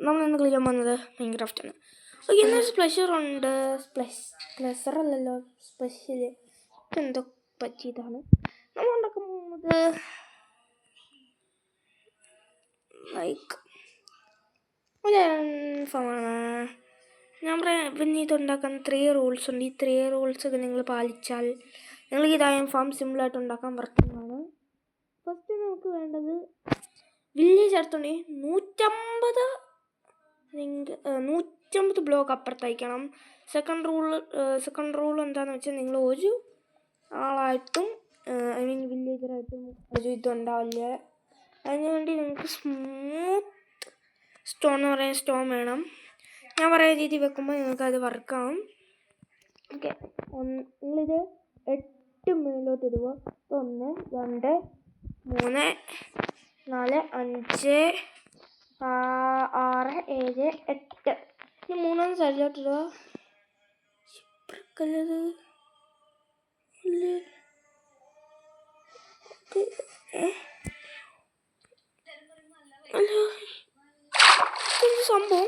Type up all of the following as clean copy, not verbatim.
നമ്മളിന്ന് കളിക്കാൻ പോകുന്നത് മൈൻക്രാഫ്റ്റാണ്. ഓക്കെ, ഇന്നൊരു സ്പ്ലഷറുണ്ട്. സ്പ്ലഷറല്ലല്ലോ, സ്പെഷ്യൽ. എന്തോ പറ്റിയതാണ്. നമ്മൾ ഉണ്ടാക്കാൻ പോകുന്നത് ലൈക്ക് ഒരു ഫാമാണ്. ഞാൻ പറയാം, പിന്നെ ഇതുണ്ടാക്കാൻ 3 റൂൾസ് ഉണ്ട്. ഈ 3 റൂൾസൊക്കെ നിങ്ങൾ പാലിച്ചാൽ നിങ്ങൾക്ക് ഇതായും ഫാം സിമ്പിളായിട്ട് ഉണ്ടാക്കാൻ പറ്റുന്നതാണ്. ഫസ്റ്റ് നമുക്ക് വേണ്ടത് വില്ലേജ് അടുത്തുണ്ടെങ്കിൽ 150 ബ്ലോക്ക് അപ്പുറത്തയക്കണം. സെക്കൻഡ് റൂൾ എന്താണെന്ന് വെച്ചാൽ നിങ്ങൾ ഒരു ആളായിട്ടും ഐ മീൻ വില്ലേജറായിട്ടും ഒരു ഇതുണ്ടാവില്ല. അതിനുവേണ്ടി നിങ്ങൾക്ക് സ്മൂത്ത് സ്റ്റോൺ എന്ന് പറയുന്ന സ്റ്റോൺ വേണം. ഞാൻ പറയുന്ന രീതി വെക്കുമ്പോൾ നിങ്ങൾക്ക് അത് വർക്കാവും. ഓക്കെ, നിങ്ങളിത് 8 മേലോട്ട് ഇടുക. 1 2 3 4 5 6 7 8 ഈ 3 സൈഡിലോട്ട് ഇടുക. സംഭവം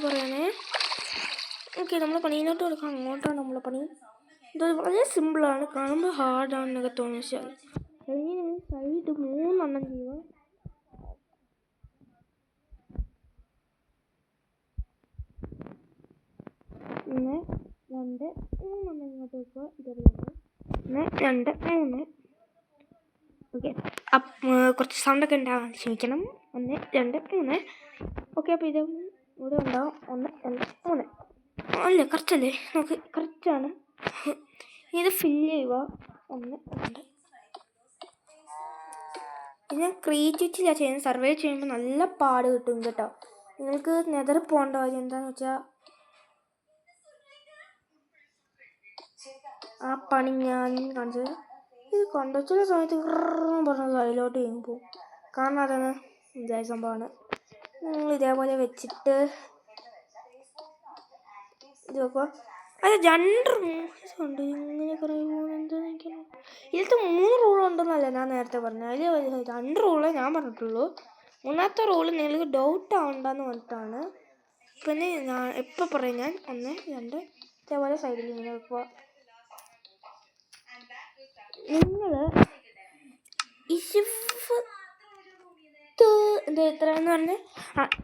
പറയണേ. ഓക്കെ, നമ്മൾ പണിയിലോട്ട് കൊടുക്കാം. അങ്ങോട്ടാണ് നമ്മളെ പണി. ഇത് വളരെ സിമ്പിളാണ്, കാണുമ്പോൾ ഹാർഡാണെന്നൊക്കെ തോന്നിച്ചാൽ കഴിഞ്ഞ് നിങ്ങൾ സൈഡ് 3 ചെയ്യുക. ഒന്ന് 2 3 ഇങ്ങോട്ട് വെക്കുക. ഇതേപോലെ 1 2 3. ഓക്കെ, കുറച്ച് സൗണ്ടൊക്കെ ഉണ്ടാകാൻ ക്ഷമിക്കണം. 1 2 3. ഓക്കെ, അപ്പോൾ ഇത് ഇവിടെ ഉണ്ടാവും. 1 2 3 അല്ലേ, കറക്റ്റല്ലേ? നമുക്ക് കറക്റ്റാണ്. ഇത് ഫില്ല് ചെയ്യുക. 1 2. ഇത് ഞാൻ ക്രിയേറ്റിവിറ്റിയിലാണ് ചെയ്യുന്നത്. സർവേ ചെയ്യുമ്പോൾ നല്ല പാട് കിട്ടും കേട്ടോ. നിങ്ങൾക്ക് നെതർ പോകേണ്ട കാര്യം എന്താണെന്ന് വെച്ചാൽ ആ പണി ഞാൻ കാണിച്ചത്. ഇത് കണ്ടോ, ചില സമയത്ത് പറഞ്ഞത് അതിലോട്ട് പോകും. കാരണം അതാണ് ഇതായ സംഭവമാണ്. നിങ്ങൾ ഇതേപോലെ വെച്ചിട്ട് ഇത് വെക്കുക. അത് 2 റൂൾസുണ്ട്. ഇങ്ങനെ കുറേ എന്താണെന്ന് എനിക്ക് ഇതിലത്തെ 3 റൂളുണ്ടെന്നല്ല ഞാൻ നേരത്തെ പറഞ്ഞത്. അതിൽ 2 റൂളേ ഞാൻ പറഞ്ഞിട്ടുള്ളൂ. 3ാമത്തെ റൂള് നിങ്ങൾക്ക് ഡൗട്ട് ആവണ്ടെന്ന് പറഞ്ഞിട്ടാണ്. പിന്നെ ഞാൻ എപ്പോൾ പറയും, ഞാൻ 1 2 ഇതേപോലെ സൈഡിൽ ഇങ്ങനെ വെക്കുക. നിങ്ങൾ 20 എത്രയെന്ന് പറഞ്ഞ്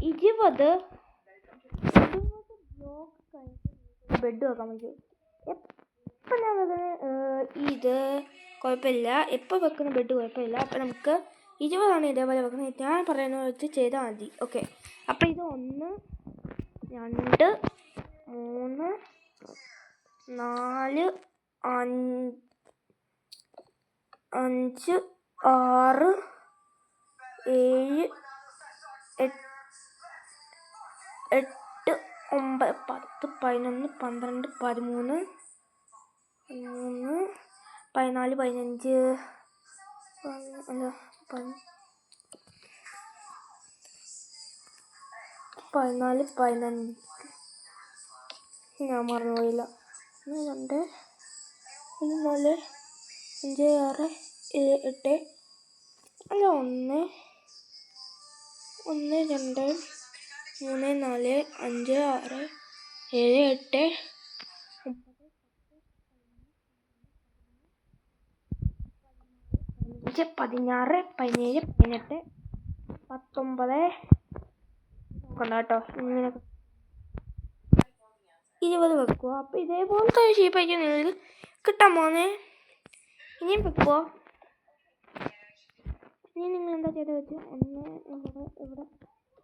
20 ബ്ലോക്ക് കഴിഞ്ഞിട്ട് ബെഡ് വെക്കാൻ പറ്റും. എപ്പം ഞാൻ വെക്കുന്നത് ഇത് കുഴപ്പമില്ല, എപ്പോൾ വെക്കുന്ന ബെഡ് കുഴപ്പമില്ല. അപ്പം നമുക്ക് 20 ഇതേപോലെ വെക്കുന്നത്. ഞാൻ പറയുന്ന വെച്ച് ചെയ്താൽ മതി. ഓക്കെ, അപ്പം ഇത് 1 2 3 4 5 6 7 8 9 10 11 12 13 14 15 14 15 ഞാൻ മറന്നുപോയില്ല. 1 2 3 4 5 6 7 8 അല്ല 1 2 3 4 5 6 7 8 16 17 18 19 നോക്കണ്ട കേട്ടോ. ഇങ്ങനെ 20 വെക്കുക. അപ്പോൾ ഇതേപോലത്തെ ഷേപ്പായിരിക്കും നിങ്ങൾക്ക് കിട്ടാൻ പോകുന്നേ. ഇനിയും വെക്കുക. ഇനി നിങ്ങൾ എന്താ ചെയ്തത് വെച്ചാൽ ഇവിടെ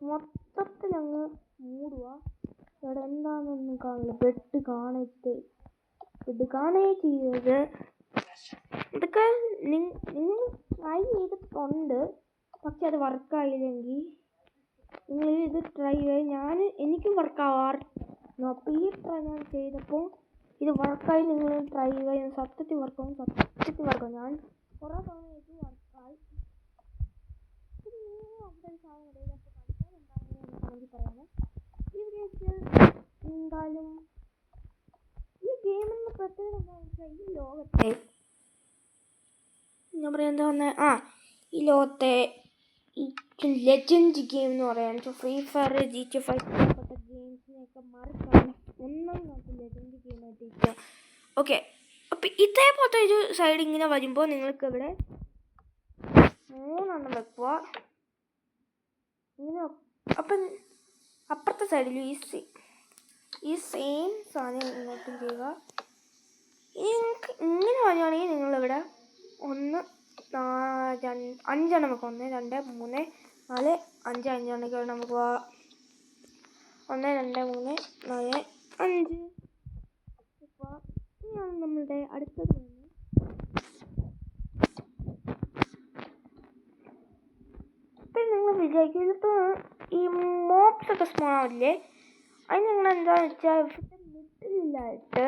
മൊത്തത്തിൽ അങ്ങ് മൂടുക. ഇവിടെ എന്താണെന്നൊന്നും കാണില്ല. ബെഡ് കാണേ ചെയ്യരുത്. ഇതൊക്കെ നിങ്ങൾ ട്രൈ ചെയ്തിട്ടുണ്ട്, പക്ഷെ അത് വർക്കായില്ലെങ്കിൽ നിങ്ങൾ ഇത് ട്രൈ ചെയ്ത് എനിക്കും വർക്കാവാറുണ്ട്. അപ്പോൾ ഈ ട്രൈ ഞാൻ ചെയ്തപ്പോൾ ഇത് വർക്കായി. നിങ്ങൾ ട്രൈ ചെയ്യുക. സത്യത്തിൽ വർക്കാവും. ഞാൻ കുറേ തവണ ഇത് വർക്കായി. പറയാം, ഈ വീഡിയോയിൽ എന്തായാലും ഈ ഗെയിമിൻ്റെ പ്രത്യേകത എന്താണെന്ന് വെച്ചാൽ ഈ ലോകത്തെ ഞാൻ പറയാൻ എന്താ വന്നത്, ഈ ലോകത്തെ ഏറ്റവും ലെജൻഡ് ഗെയിം എന്ന് പറയാൻ ഫ്രീ ഫയർ, GTA 5 ഗെയിംസിനെയൊക്കെ മറിച്ചാണ് ഒന്നാം ക്ലാസ് ലെജൻഡ് ഗെയിമായിട്ട് ഇരിക്കുക. ഓക്കെ, അപ്പം ഇതേപോലത്തെ ഒരു സൈഡ് ഇങ്ങനെ വരുമ്പോൾ നിങ്ങൾക്ക് ഇവിടെ 3 വെക്കുക. ഇങ്ങനെ അപ്പം അപ്പുറത്തെ സൈഡിൽ ഈ സെയിം സാധനം ഇങ്ങോട്ടും ചെയ്യുക. നിങ്ങൾക്ക് ഇങ്ങനെ വരികയാണെങ്കിൽ നിങ്ങളിവിടെ 5 വെക്കുക. 1 2 3 4 5 5 നമുക്ക് 1 2 3 4 5 ഇനിയാണ് നമ്മളുടെ അടുത്തത്. ഇപ്പം നിങ്ങൾ വിചാരിക്കുന്നത് ഈ മോബ്സ് ഒക്കെ സ്പോൺ ആവില്ലേ, അതിന് നിങ്ങൾ എന്താണെന്ന് വെച്ചാൽ മിഡിലായിട്ട്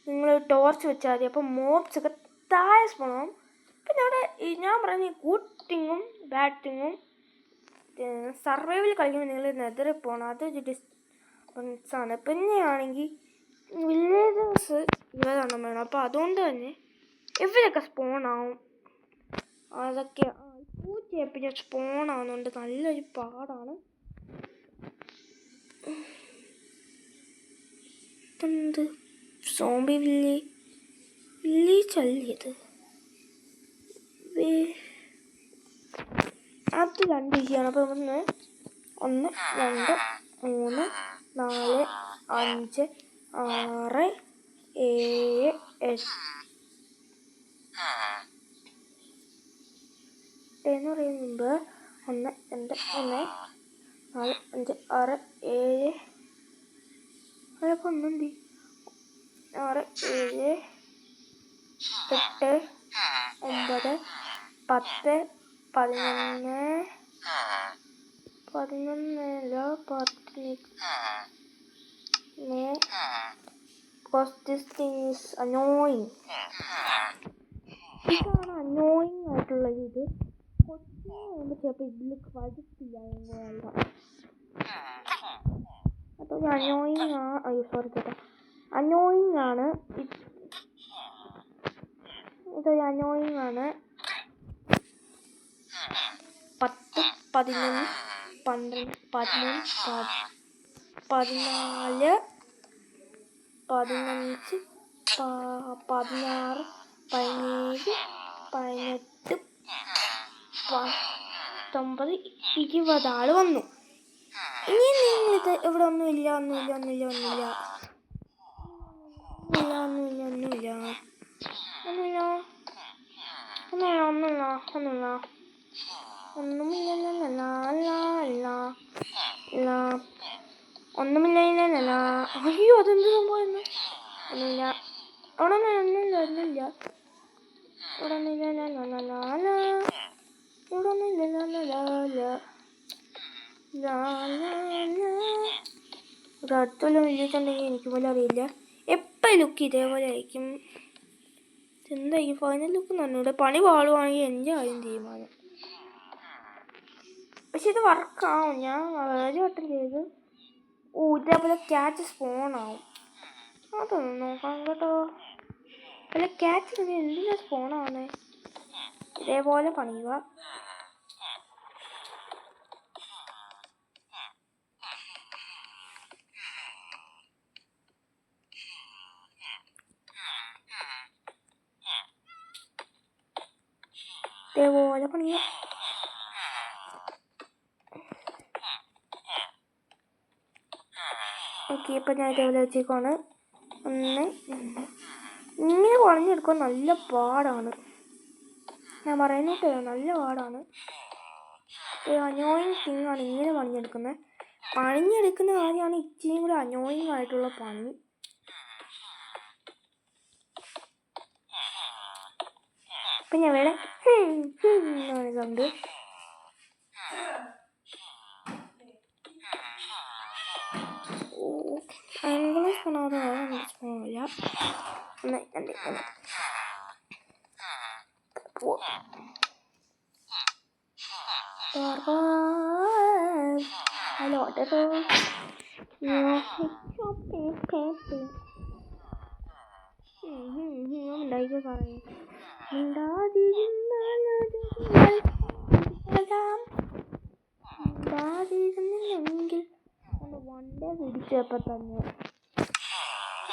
നിങ്ങൾ ടോർച്ച് വെച്ചാൽ മതി. അപ്പം മോബ്സ് ഒക്കെ താഴെ സ്പോൺ ആവും. പിന്നെ അവിടെ ഞാൻ പറയുന്ന ഈ ഗുഡ് തിങ്ങും ബാഡ് തിങ്ങും സർവൈവൽ കളിക്കുമ്പോൾ നിങ്ങൾ നെതറിൽ പോകണം, അതൊരു ഡിസ്റ്റൻസാണ്. പിന്നെയാണെങ്കിൽ വില്ലേജേഴ്സ് 20 വേണം. അപ്പോൾ അതുകൊണ്ട് തന്നെ ഇവരൊക്കെ സ്പോണാവും. അതൊക്കെ പൂച്ചയെപ്പിച്ച് സ്പോണാവുന്നുണ്ട്, നല്ലൊരു പാടാണ്. എന്ത് സോംബി വില്ലേജ് അല്ലേത്? അത് 2 ഈസിയാണ്. അപ്പോൾ 1 2 3 4 5 6 7 8 എന്ന് പറയുന്ന മുമ്പ് 1 2 3 4 5 6 7 അതൊക്കെ 1 6 7 8 9 10 11 No, because this thing is annoying. ഇതാണ് അനോയിങ് ആയിട്ടുള്ള ഇത്. കൊച്ചിനെ ചിലപ്പോൾ ഇതിലേക്ക് വരത്തില്ല എന്നല്ല. അപ്പോൾ അനോയിങ് ആണ്. ഇതൊരു അനോയിങ് ആണ്. 10 11 12 13 14 15 16 17 18 19 20 ആൾ വന്നു. ഇനി നിങ്ങളിത് ഇവിടെ ഒന്നുമില്ല. അയ്യോ, അതെന്ത് സംഭവം? ഒന്നുമില്ല. അവിടെ ഒന്നുമില്ല. അടുത്തുള്ള വില്ലേജുണ്ടെങ്കിൽ എനിക്ക് പോലും അറിയില്ല. എപ്പോൾ ലുക്ക് ഇതേപോലെ ആയിരിക്കും. എന്തായിരിക്കും ഫൈനൽ ലുക്ക് എന്ന് പറഞ്ഞൂടെ. പണി പാടുവാണെങ്കിൽ എൻ്റെ കാര്യം തീരുമാനം. പക്ഷെ ഇത് വർക്കാവും. ഞാൻ വളരെ വട്ടം ചെയ്ത് ഇതേപോലെ ക്യാച്ച് സ്പോണാവും. അതൊന്നും നോക്കാം കേട്ടോ. അല്ല, ക്യാച്ച് എന്തിനാ സ്പോണാവുന്നത്? ഇതേപോലെ പണിയുക. ഇതേപോലെ പണിയുക. ഓക്കെ, ഇപ്പം ഞാൻ ഇതേപോലെ വെച്ചേക്കാണ്. 1 2 ഇങ്ങനെ പണിഞ്ഞെടുക്കാൻ നല്ല പാടാണ്. ഞാൻ പറയുന്നിട്ട് നല്ല പാടാണ്. അനോയിങ് തിങ്ങാണ് ഇങ്ങനെ പണിഞ്ഞെടുക്കുന്നത്. പണിഞ്ഞെടുക്കുന്ന കാര്യമാണ് ഇച്ചിരിയും കൂടി അനോയിങ് ആയിട്ടുള്ള പണി. പിന്നെ വേറെ കണ്ട് ഇംഗ്ലീഷ് പോണാതെ പോണില്ല. ഉണ്ടായിക്കോ സാറേ. മിണ്ടാതിരുന്നില്ലെങ്കിൽ വണ്ടേ പിടിച്ചപ്പോൾ തന്നെ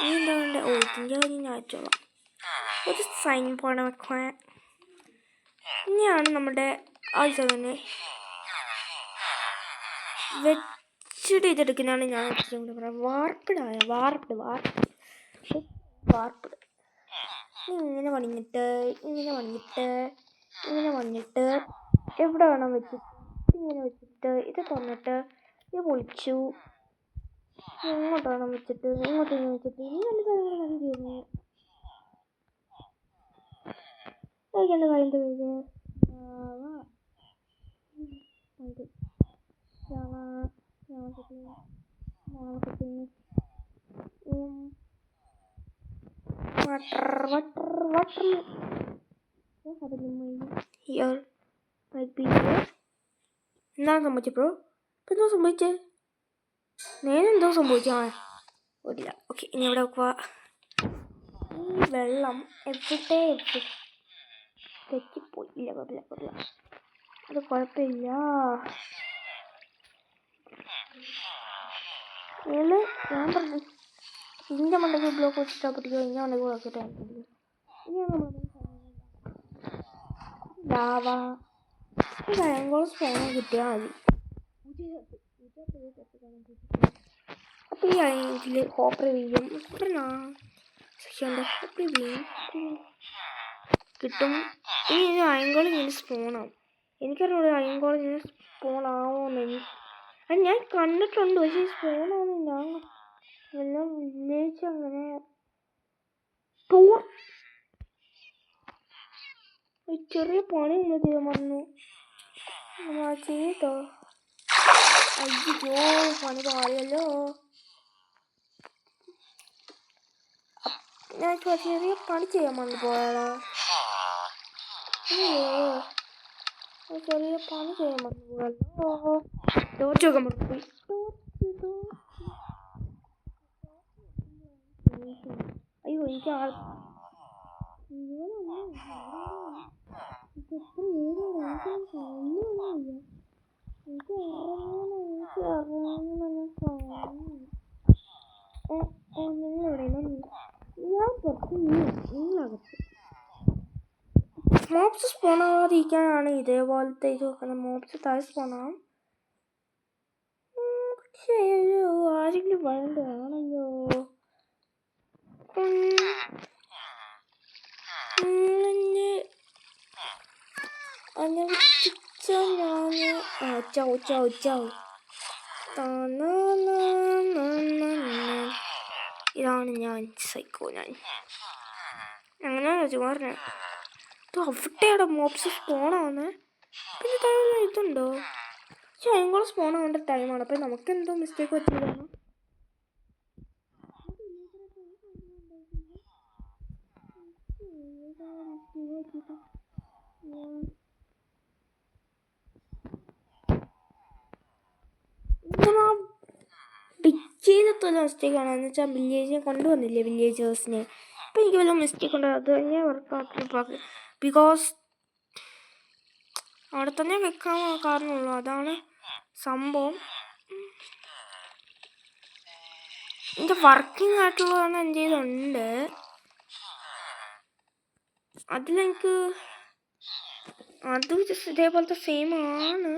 നീ എന്താ വേണ്ട? ഓ ഇതിൻ്റെ കാര്യം ഞാൻ അയച്ചോളാം. ഒരു സൈൻ പോണ വെക്കാൻ ഇനിയാണ് നമ്മുടെ ആവശ്യം തന്നെ വെച്ചിട്ട് ചെയ്തെടുക്കുന്നതാണ് ഞാൻ കൂടെ പറയാം. വാർപ്പിടായ വാർപ്പിട് ഇങ്ങനെ പണിഞ്ഞിട്ട് എവിടെ വേണം വെച്ചിട്ട് ഇങ്ങനെ വെച്ചിട്ട് ഇത് തന്നിട്ട് ഇത് പൊളിച്ചു ഇങ്ങോട്ട് വേണം വെച്ചിട്ട് ഇങ്ങോട്ട് ഇങ്ങനെ വെച്ചിട്ട് ഇനി രണ്ട് കാര്യങ്ങൾ മതി തീർന്നു. കഴിക്കേണ്ട കാര്യൻ്റെ പേര് എന്താണ് സംഭവിച്ചപ്പോ? എന്തോ സംഭവിച്ചേ? നേരെന്തോ സംഭവിച്ചാ ഓടില്ല. ഓക്കെ, ഇനി എവിടെ വെക്കുക? ഈ വെള്ളം എവിടെ തെറ്റിപ്പോയി. ഇല്ല കുഴപ്പമില്ല, അത് കുഴപ്പമില്ല. ഞാൻ പറഞ്ഞു ഇതിൻ്റെ മണ്ടയ്ക്ക് ബ്ലോക്ക് വെച്ചിട്ടാ പറ്റിയോ, ഇതിൻ്റെ മണ്ടയ്ക്ക് വെച്ചിട്ടാ പറ്റിയോ. ഇനിയാണ് ലാവാ ഭയങ്കര സ്പോൺ കിട്ടിയാൽ മതി. അപ്പോൾ ഈ ഇതിൽ ഹോപ്പർ വീഴും കിട്ടും. ഇനി ഇത് അയങ്കോൾ ഇങ്ങനെ സ്പോണാവും. എനിക്കറിയാം അയങ്കോൾ ഇങ്ങനെ സ്പോണാവുമെന്ന്. അത് ഞാൻ കണ്ടിട്ടുണ്ട്, പക്ഷേ സ്പോണാവുന്നു ഞാൻ എല്ലാം വില്ലേജ് അങ്ങനെ ചെറിയ പണി ഒന്ന് ചെയ്യാൻ വന്നു ചെയ്തോ. അയ്യോ പണി പാടിയല്ലോ. ഞാൻ ചെറിയ പണി ചെയ്യാൻ വന്നു പോയാലോ. ചെറിയ പണി ചെയ്യാൻ വന്നു പോയാലോ. ടോർച്ച് വെക്കാൻ പോയി. അയ്യോ എനിക്ക് മോപ്സ് സ്പോണാവാതിരിക്കാനാണ് ഇതേപോലത്തെ ഇത് വെക്കുന്നത്. മോപ്സ് താഴെ സ്പോണാവും. പക്ഷേ ആരെങ്കിലും വേണ്ടതാണല്ലോ. ഇതാണ് ഞാൻ സൈക്കോ. ഞാൻ അങ്ങനെ പറഞ്ഞത് അവിടെയാണ് മോപ്സ് സ്പോണാവുന്നത്. പിന്നെ താഴെ ഇതുണ്ടോ? പക്ഷെ അതിനും കൂടെ സ്പോണാവേണ്ട ടൈമാണ്. അപ്പം നമുക്ക് എന്തോ മിസ്റ്റേക്ക് പറ്റിയതാണ്. ചെയ്തത്തുള്ള മിസ്റ്റേക്കാണ്. എന്ന് വെച്ചാൽ വില്ലേജിനെ കൊണ്ടുവന്നില്ലേ വില്ലേജേഴ്സിനെ. അപ്പം എനിക്ക് വല്ല മിസ്റ്റേക്ക് ഉണ്ട്. അത് തന്നെ വർക്കാക്കി ബിക്കോസ് അവിടെ തന്നെ വെക്കാൻ കാരണമുള്ളൂ. അതാണ് സംഭവം. എൻ്റെ വർക്കിംഗ് ആയിട്ടുള്ളതാണ് എൻ്റെ ഇതുണ്ട്. അതിലെനിക്ക് അത് ഇതേപോലത്തെ സെയിം ആണ്.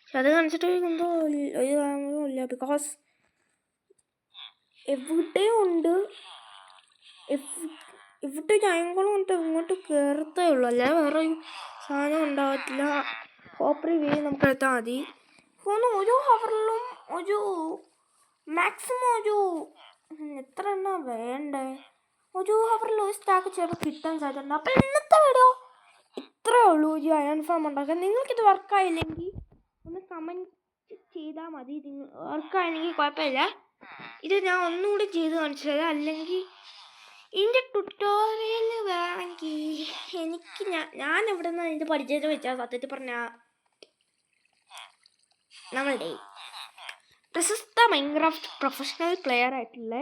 പക്ഷെ അത് കാണിച്ചിട്ട് എന്തോ ഒരു കാര്യമില്ല. ബിക്കോസ് എവിടെയും ഉണ്ട്. ഇവിടെ ജയങ്ങളും ഉണ്ട്. ഇങ്ങോട്ട് കയറത്തേ ഉള്ളൂ. അല്ലാതെ വേറെ സാധനം ഉണ്ടാകത്തില്ല. കോപ്പറി വീട് നമുക്ക് എടുത്താൽ മതി. ഒരു ഹവറിലും ഒരു മാക്സിമം ഒരു എത്ര എണ്ണ വേണ്ടേ? ഒരു ഹവറിൽ ഒരു സ്റ്റാക്ക് ചിലപ്പോൾ കിട്ടാൻ സാധ്യതയുണ്ട്. അപ്പം ഇന്നത്തെ വീഡിയോ ഇത്രയേ ഉള്ളൂ. ഒരു അയൺ ഫാം ഉണ്ടാക്കാൻ. നിങ്ങൾക്കിത് വർക്കായില്ലെങ്കിൽ ഒന്ന് കമൻറ്റ് ചെയ്താൽ മതി. വർക്കായില്ലെങ്കിൽ കുഴപ്പമില്ല. ഇത് ഞാൻ ഒന്നുകൂടി ചെയ്ത് കാണിച്ചു തരാം. അല്ലെങ്കിൽ ഇതിൻ്റെ ട്യൂട്ടോറിയൽ വേണമെങ്കിൽ എനിക്ക് ഞാൻ എവിടെ നിന്ന് ഇത് പഠിച്ചത് വെച്ചാൽ സത്യത്തിൽ പറഞ്ഞാൽ നമ്മളുടെ പ്രശസ്ത മൈൻക്രാഫ്റ്റ് പ്രൊഫഷണൽ പ്ലെയർ ആയിട്ടുള്ള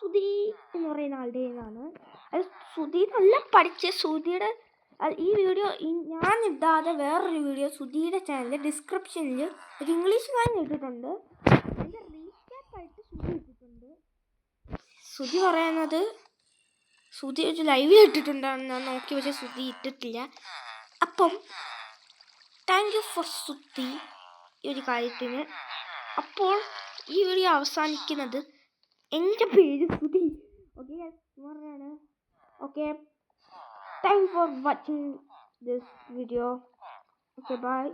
സുധി എന്ന് പറയുന്ന ആളുടെ നിന്നാണ്. അത് സുധി നല്ല പഠിച്ച് സുധിയുടെ ഈ വീഡിയോ ഞാൻ ഇടാതെ വേറൊരു വീഡിയോ സുധിയുടെ ചാനലിൽ ഡിസ്ക്രിപ്ഷനിൽ ഒരു ഇംഗ്ലീഷുകാരൻ ഇട്ടിട്ടുണ്ട്. അതിൻ്റെ റീക്യാപ്പായിട്ട് സുധി ഇട്ടിട്ടുണ്ട്. സുധി പറയുന്നത് സുധി ഒരു ലൈവിൽ ഇട്ടിട്ടുണ്ടാണ്, ഞാൻ നോക്കി പക്ഷേ സുധി ഇട്ടിട്ടില്ല. അപ്പം താങ്ക് യു ഫോർ സുധി ഈ ഒരു കാര്യത്തിന്. അപ്പോൾ ഈ വീഡിയോ അവസാനിക്കുന്നത് എൻ്റെ പേര് സുധി. ഓക്കെ പറയാണ്. Okay thank you for watching this video. Okay bye.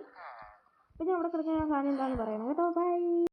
പിന്നെ അവിടെ കിടക്കുന്ന സാധനം എന്താണെന്ന് പറയണം കേട്ടോ. ബൈ.